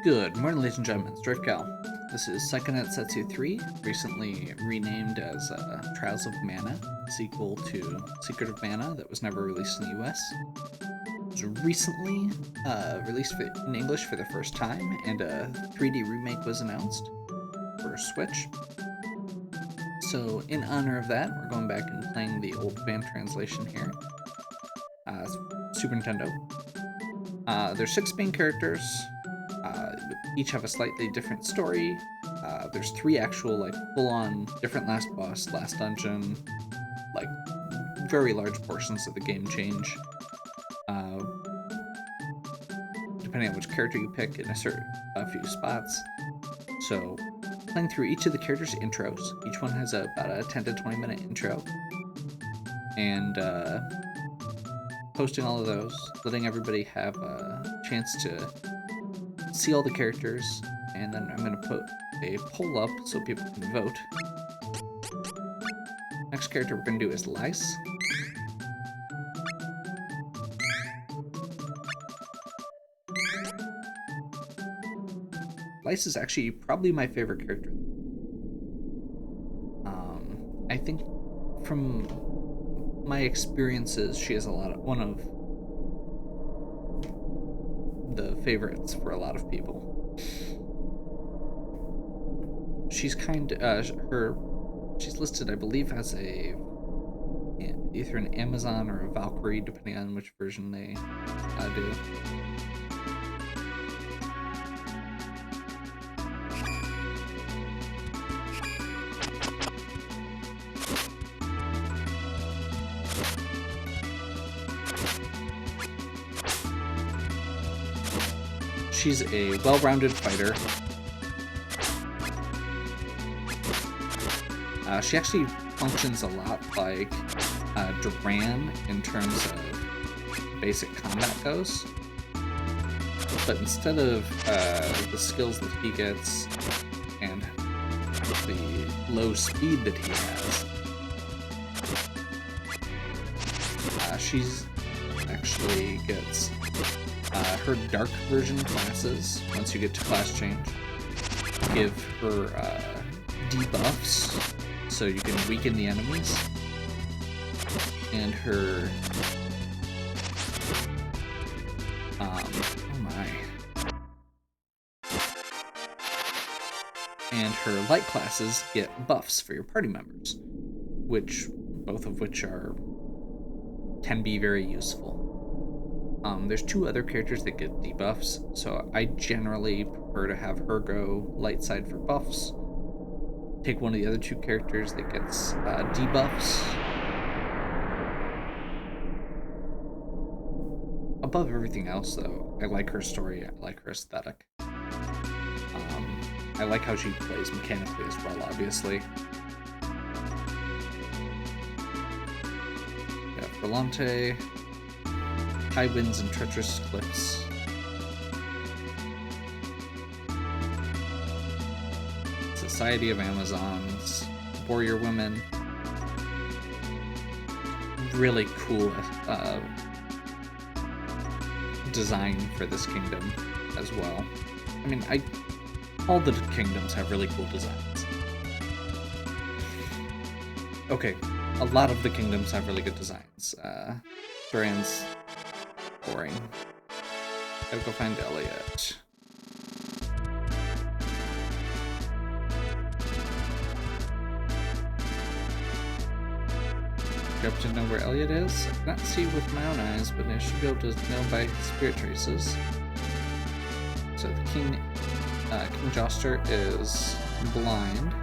Good morning, ladies and gentlemen. It's Drift Cal. This is Seiken Densetsu 3, recently renamed as Trials of Mana, sequel to Secret of Mana that was never released in the US. It was recently released in English for the first time, and a 3D remake was announced for Switch. So, in honor of that, we're going back and playing the old fan translation here. Super Nintendo. There's 6 main characters. Each have a slightly different story. There's 3 actual, full-on different last boss, last dungeon, very large portions of the game change. Depending on which character you pick in a few spots. So, playing through each of the characters' intros. Each one has about a 10 to 20 minute intro. And posting all of those, letting everybody have a chance to see all the characters, and then I'm going to put a poll up so people can vote. Next character we're going to do is Lise. Lise is actually probably my favorite character. I think from my experiences, she is one of the favorites for a lot of people. She's she's listed, I believe, as either an Amazon or a Valkyrie, depending on which version they do. She's a well-rounded fighter. She actually functions a lot like Duran in terms of basic combat goes. But instead of the skills that he gets and the low speed that he has, she's actually gets her dark version classes, once you get to class change, give her debuffs so you can weaken the enemies. And her and her light classes get buffs for your party members, both of which can be very useful. There's 2 other characters that get debuffs, so I generally prefer to have her go light side for buffs. Take one of the other 2 characters that gets debuffs. Above everything else, though, I like her story, I like her aesthetic. I like how she plays mechanically as well, obviously. Yeah, Volante. High winds and treacherous cliffs. Society of Amazons. Warrior women. Really cool design for this kingdom as well. I mean, all the kingdoms have really cool designs. Okay, a lot of the kingdoms have really good designs. Duran's boring. Gotta go find Elliot. Do you happen to know where Elliot is? I cannot see with my own eyes, but I should be able to know by spirit traces. So the King Joster is blind.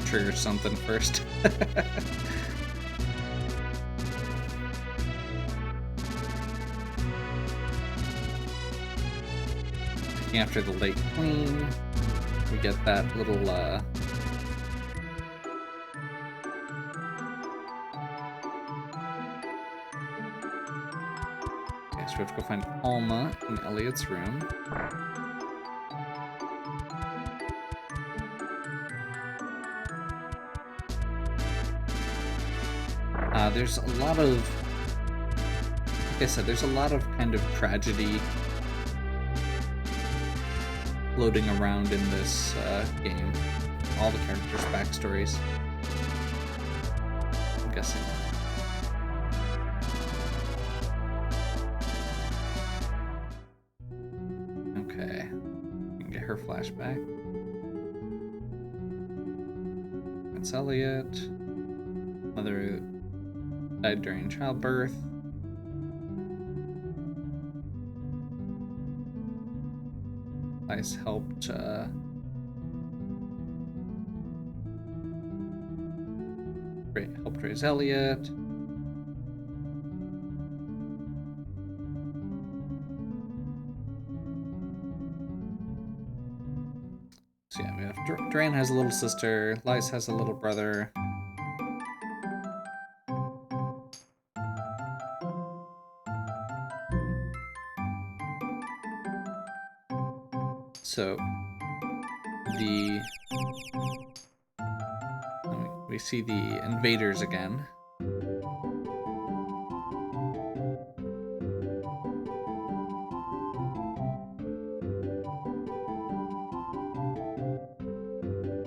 Trigger something first. looking after the late queen. We get that little okay, so we have to go find Alma in Elliot's room. There's a lot of, like I said, there's a lot of kind of tragedy floating around in this game. All the characters' backstories. I'm guessing. Okay. We can get her flashback. That's Elliot. Mother died during childbirth. Lise helped helped raise Elliot. So yeah, we have Duran has a little sister, Lise has a little brother. So we see the invaders again.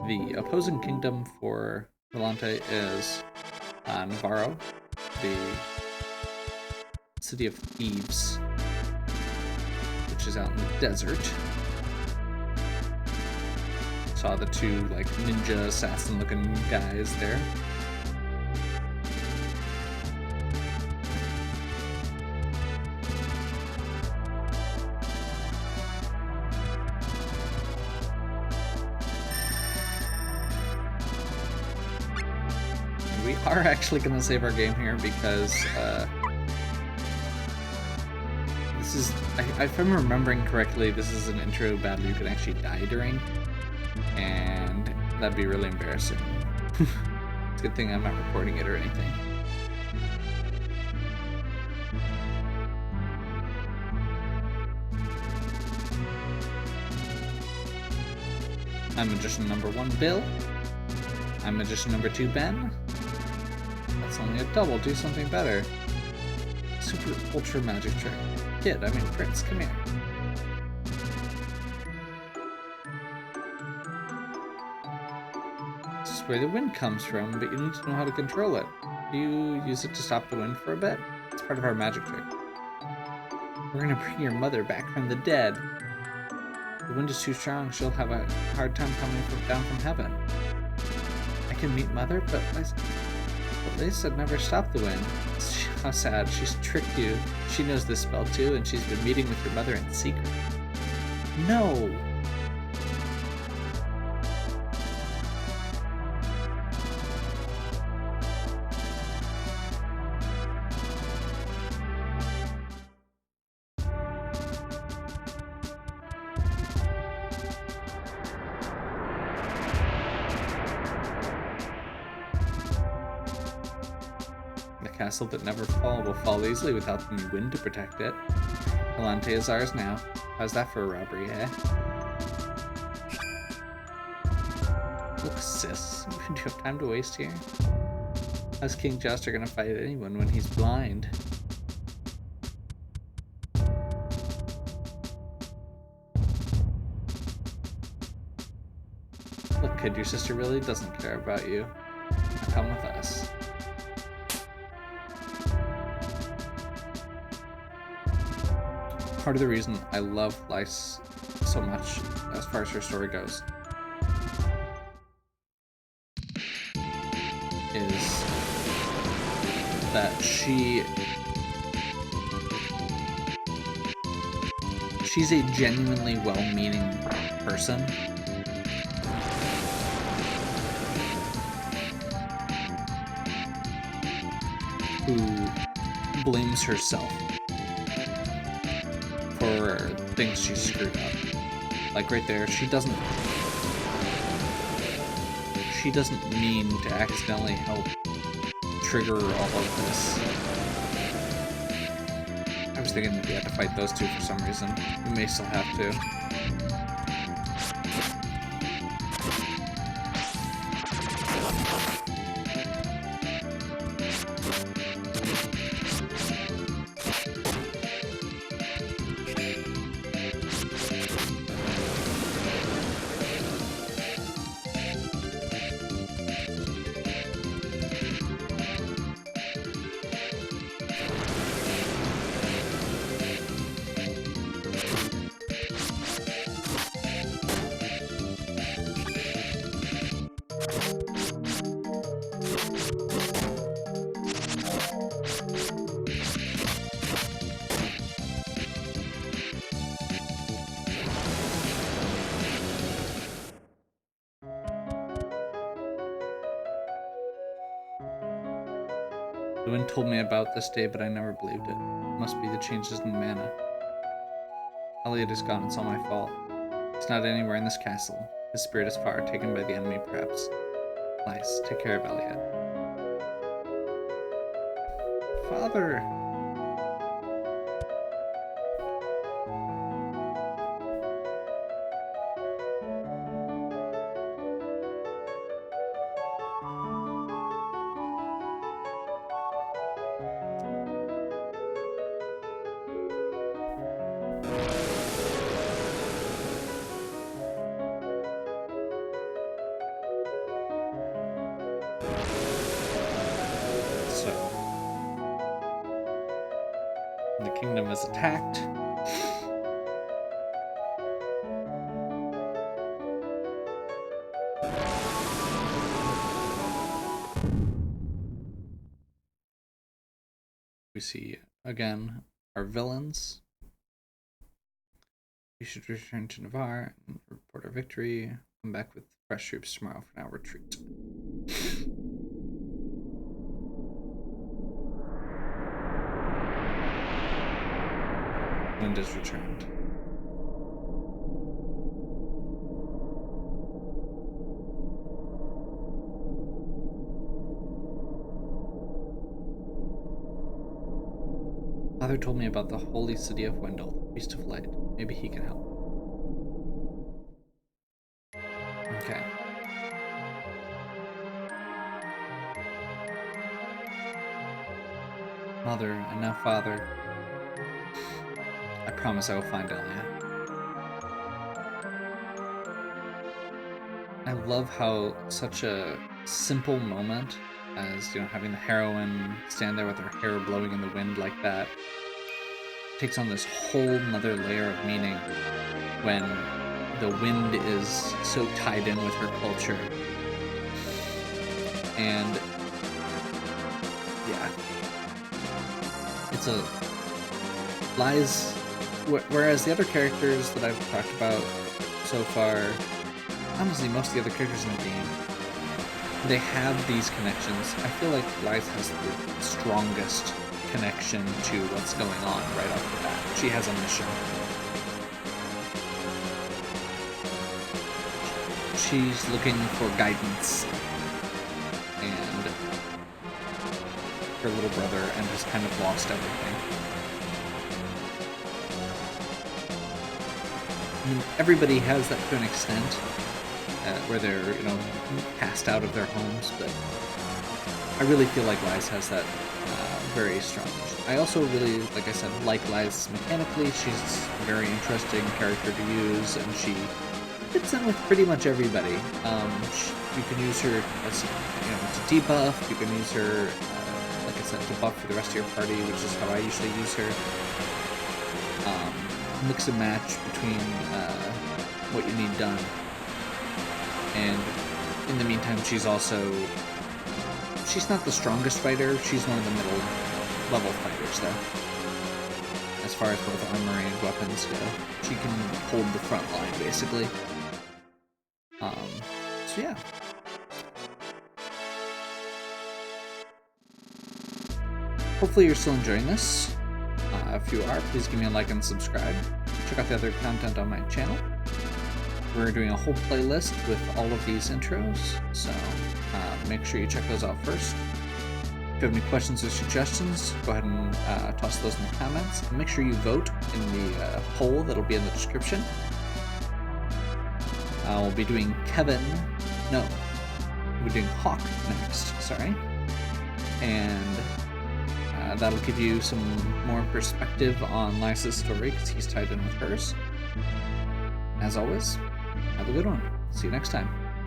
The opposing kingdom for Volante is Navarro, the city of Thieves, which is out in the desert. Saw the two like ninja assassin looking guys there. And we are actually going to save our game here because this is, if I'm remembering correctly, this is an intro battle you can actually die during. And that'd be really embarrassing. It's a good thing I'm not recording it or anything. I'm Magician number 1, Bill. I'm Magician number 2, Ben. That's only a double. Do something better. Super ultra magic trick. Kid, I mean Prince, come here. Where the wind comes from, but you need to know how to control it. You use it to stop the wind for a bit. It's part of our magic trick. We're gonna bring your mother back from the dead. The wind is too strong, she'll have a hard time coming down from heaven. I can meet mother, but Lise said never stop the wind. How sad, she's tricked you. She knows this spell too, and she's been meeting with your mother in secret. No! Castle that never will fall easily without the wind to protect it. Volante is ours now. How's that for a robbery, eh? Look, sis, do you have time to waste here? How's King Joster gonna fight anyone when he's blind? Look, kid, your sister really doesn't care about you. Now come with us. Part of the reason I love Lise so much as far as her story goes is that she's a genuinely well-meaning person who blames herself for things she screwed up. Like right there, she doesn't mean to accidentally help trigger all of this. I was thinking that we had to fight those two for some reason. We may still have to. The wind told me about this day, but I never believed it. Must be the changes in the mana. Elliot is gone, it's all my fault. He's not anywhere in this castle. His spirit is far, taken by the enemy perhaps. Lise, take care of Elliot. Father! The kingdom is attacked. We see, again, our villains. We should return to Navarre and report our victory. Come back with fresh troops tomorrow for our retreat. Wind is returned. Father told me about the holy city of Wendell, the priest of light. Maybe he can help. Okay. Mother, and now Father. I promise I will find Elliot. I love how such a simple moment as, you know, having the heroine stand there with her hair blowing in the wind like that takes on this whole nother layer of meaning when the wind is so tied in with her culture. And yeah, it's a Lise, whereas the other characters that I've talked about so far, honestly most of the other characters in the game, they have these connections. I feel like Lise has the strongest connection to what's going on right off the bat. She has a mission. She's looking for guidance, and her little brother and has kind of lost everything. I mean, everybody has that to an extent, where they're, you know, cast out of their homes, but I really feel like Lise has that very strong. I also really, like I said, like Lise mechanically. She's a very interesting character to use, and she fits in with pretty much everybody. You can use her as, you know, to debuff. You can use her, like I said, to buff for the rest of your party, which is how I usually use her. Mix and match between what you need done. And in the meantime, she's not the strongest fighter. She's one of the middle level fighters, though. As far as both armory and weapons go, she can hold the front line, basically. So yeah. Hopefully you're still enjoying this. If you are, please give me a like and subscribe. Check out the other content on my channel. We're doing a whole playlist with all of these intros, so make sure you check those out first. If you have any questions or suggestions, go ahead and toss those in the comments. And make sure you vote in the poll that'll be in the description. We'll be doing we're doing Hawk next, sorry. And that'll give you some more perspective on Liza's story, because he's tied in with hers. As always, have a good one. See you next time.